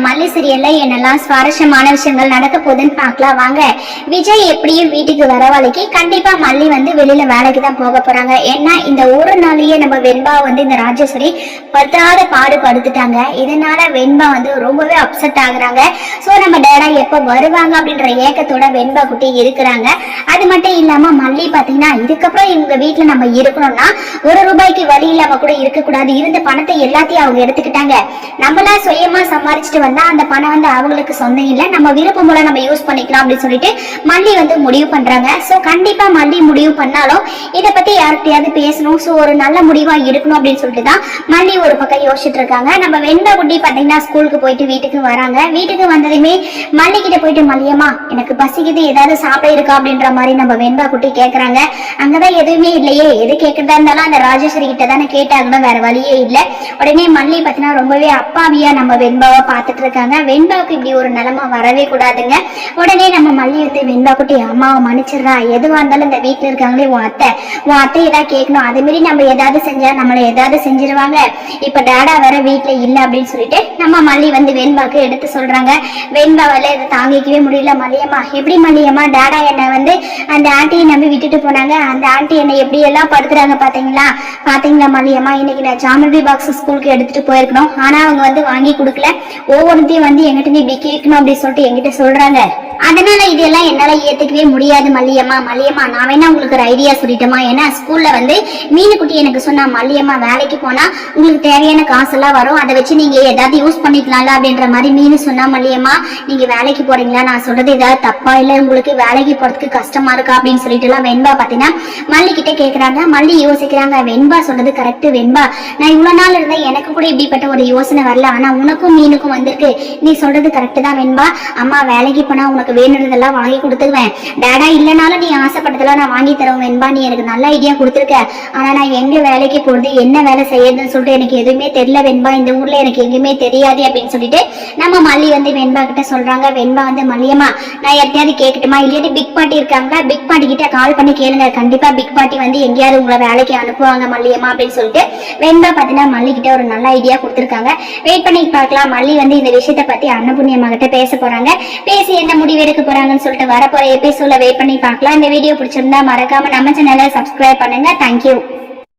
மல்லி சீரியல்ல என்னெல்லாம் சுவாரஸ்யமான விஷயங்கள் நடக்க போகுதுன்னு பார்க்கலாம் வாங்க. விஜய் எப்படியும் வீட்டுக்கு வரவழைக்கு கண்டிப்பா மல்லி வெளியில வேலைக்கு தான் போக போறாங்க. ஏன்னா இந்த ஒரு நாளையே நம்ம வெண்பா இந்த ராஜேஸ்வரி பத்தாத பாடுபடுத்துட்டாங்க. இதனால வெண்பா ரொம்பவே அப்செட் ஆகுறாங்க. சோ நம்ம டேடா எப்ப வருவாங்க அப்படின்ற ஏக்கத்தோட வெண்பா குட்டி இருக்கிறாங்க. அது மட்டும் இல்லாம மல்லி பாத்தீங்கன்னா இதுக்கப்புறம் இவங்க வீட்டுல நம்ம இருக்கணும்னா ₹1 வழி இல்லாம கூட இருக்க கூடாது. இருந்த பணத்தை எல்லாத்தையும் அவங்க எடுத்துக்கிட்டாங்க. நம்மளா சுயமா சம்பாரிச்சுட்டு வந்தா அந்த பணம் அவங்களுக்கு சொந்தம் இல்ல, நம்ம விருப்பம் போல நம்ம யூஸ் பண்ணிக்கலாம் அப்படின்னு சொல்லிட்டு மல்லி முடிவு பண்றாங்க. சோ கண்டிப்பா மல்லி முடிவு பண்ணாலும் இத பத்தி யார்கிட்டயாவது பேசணும். சோ ஒரு நல்ல முடிவா இருக்கணும் அப்படின்னு சொல்லிட்டு தான் மல்லி ஒரு பக்கம் யோசிச்சுட்டு இருக்காங்க. நம்ம வெண்பா குட்டி பாத்தீங்கன்னா ஸ்கூலுக்கு போயிட்டு வீட்டுக்கு வராங்க. வீட்டுக்கு வந்ததுமே மல்லி கிட்ட போயிட்டு மல்லியம்மா எனக்கு பசிக்குது, ஏதாவது சாப்பிட இருக்கா அப்படின்ற மாதிரி நம்ம வெண்பா குட்டி கேக்குறாங்க. அங்கதான் எதுவுமே இல்லையே, எது கேட்கறதா இருந்தாலும் அந்த ராஜேஸ்வரி கிட்ட தானே கேட்டாங்கன்னா வேற வழியே இல்ல. உடனே மல்லி பாத்தீங்கன்னா ரொம்பவே அப்பாவியா நம்ம வெண்பாவை பார்த்துட்டு இருக்காங்க. வெண்பாவுக்கு இப்படி ஒரு நிலைமை வரவே கூடாதுங்க. உடனே நம்ம மல்லி வெண்பா குட்டி அம்மாவை மன்னிச்சிடறா, எதுவா இருந்தாலும் இந்த வீட்டுல இருக்காங்களே உன் அத்தை ஏதாவது கேட்கணும், அதே மாதிரி நம்ம ஏதாவது செஞ்சா நம்மளை ஏதாவது செஞ்சிருவாங்க. இப்ப டேடா வேற வீட்டுல இல்ல அப்படின்னு சொல்லிட்டு நம்ம மல்லி வெண்பாக்கு எடுத்து சொல்றாங்க. வெண்பாவால இதை தாங்கிக்கவே முடியல. மல்லியம்மா எப்படி மல்லியம்மா டேடா என்ன அந்த ஆண்டியை நம்பி விட்டுட்டு போனாங்க, அந்த ஆண்டி என்னை எப்படி எல்லாம் படுத்துறாங்க பாத்தீங்களா மல்லியம்மா, இன்னைக்கு நான் ஜாமெட்ரி பாக்ஸ் ஸ்கூலுக்கு எடுத்துட்டு போயிருக்கணும், ஆனா அவங்க வாங்கி கொடுக்கல, ஒவ்வொருத்தையும் எங்கிட்ட இப்படி கேட்கணும் அப்படின்னு சொல்லிட்டு என்கிட்ட சொல்றாங்க. அதனால இதெல்லாம் என்னால ஏத்துக்கவே முடியாது மல்லியம்மா. நான் வேணா உங்களுக்கு ஒரு ஐடியா சொல்லிட்டோமா, ஏன்னா ஸ்கூல்ல மீனுக்குட்டி எனக்கு சொன்னா மல்லியம்மா வேலைக்கு போனா உங்களுக்கு தேவையான காசெல்லாம் வரும், அதை வச்சு நீங்க ஏதாவது யூஸ் பண்ணிக்கலாம்ல அப்படின்ற மாதிரி மீனு சொன்னா. மல்லியம்மா நீங்க வேலைக்கு போறீங்களா, நான் சொல்றது ஏதாவது தப்பா இல்ல, உங்களுக்கு வேலைக்கு போறதுக்கு கஷ்டமா இருக்கா அப்படின்னு சொல்லிட்டு எல்லாம் வெண்பா பாத்தீங்கன்னா மல்லி கிட்ட கேக்குறாங்க. மல்லி யோசிக்கிறாங்க, வெண்பா சொல்றது கரெக்ட் வெண்பா, நான் இவ்வளவு நாள் இருந்தேன் எனக்கு கூட இப்படிப்பட்ட ஒரு யோசனை வரல, ஆனா உனக்கும் மீனுக்கும் வந்திருக்கு, நீ சொல்றது கரெக்ட் தான் வெண்பா. அம்மா வேலைக்கு போனா உனக்கு வேணுறதெல்லாம் வாங்கி கொடுத்துருவேன், டேடா இல்லைனாலும் நீ ஆசைப்பட்டதெல்லாம் நான் வாங்கி தருவேன் வெண்பா, நீ எனக்கு நல்ல ஐடியா கொடுத்துருக்க, ஆனா நான் எங்க வேலைக்கு போறது என்ன வேலை செய்யறதுன்னு சொல்லிட்டு எனக்கு எதுவுமே தெரியல வெண்பா, இந்த ஊர்ல எனக்கு எங்குமே தெரியாது அப்படின்னு சொல்லிட்டு நம்ம மல்லி வெண்பா கிட்ட சொல்றாங்க. வெண்பா மல்லியம்மா நான் யார்கிட்டயாவது கேட்கட்டுமா, இல்லையாட்டி பிக் பாட்டி இருக்காங்களா, பிக் பாட்டி கிட்ட கால் பண்ணி கேளுங்க, கண்டிப்பா பிக் பாட்டி எங்கேயாவது உங்களை வேலைக்கு அனுப்புவாங்க மல்லியம்மா அப்படின்னு சொல்லிட்டு வெண்பா பாத்தீங்கன்னா மல்லி கிட்ட ஒரு நல்ல ஐடியா கொடுத்துருக்காங்க. வெயிட் பண்ணி பார்க்கலாம். மல்லி இந்த விஷயத்த பத்தி அன்னபூர்ணியம்மா கிட்ட பேச போறாங்க. பேசி என்ன முடிவு எடுக்க போறாங்கன்னு சொல்லிட்டு வரப்போற எபிசோட்ல வெயிட் பண்ணி பார்க்கலாம். இந்த வீடியோ பிடிச்சிருந்தா மறக்காம நம்ம சேனலை சப்ஸ்கிரைப் பண்ணுங்க. தேங்க்யூ.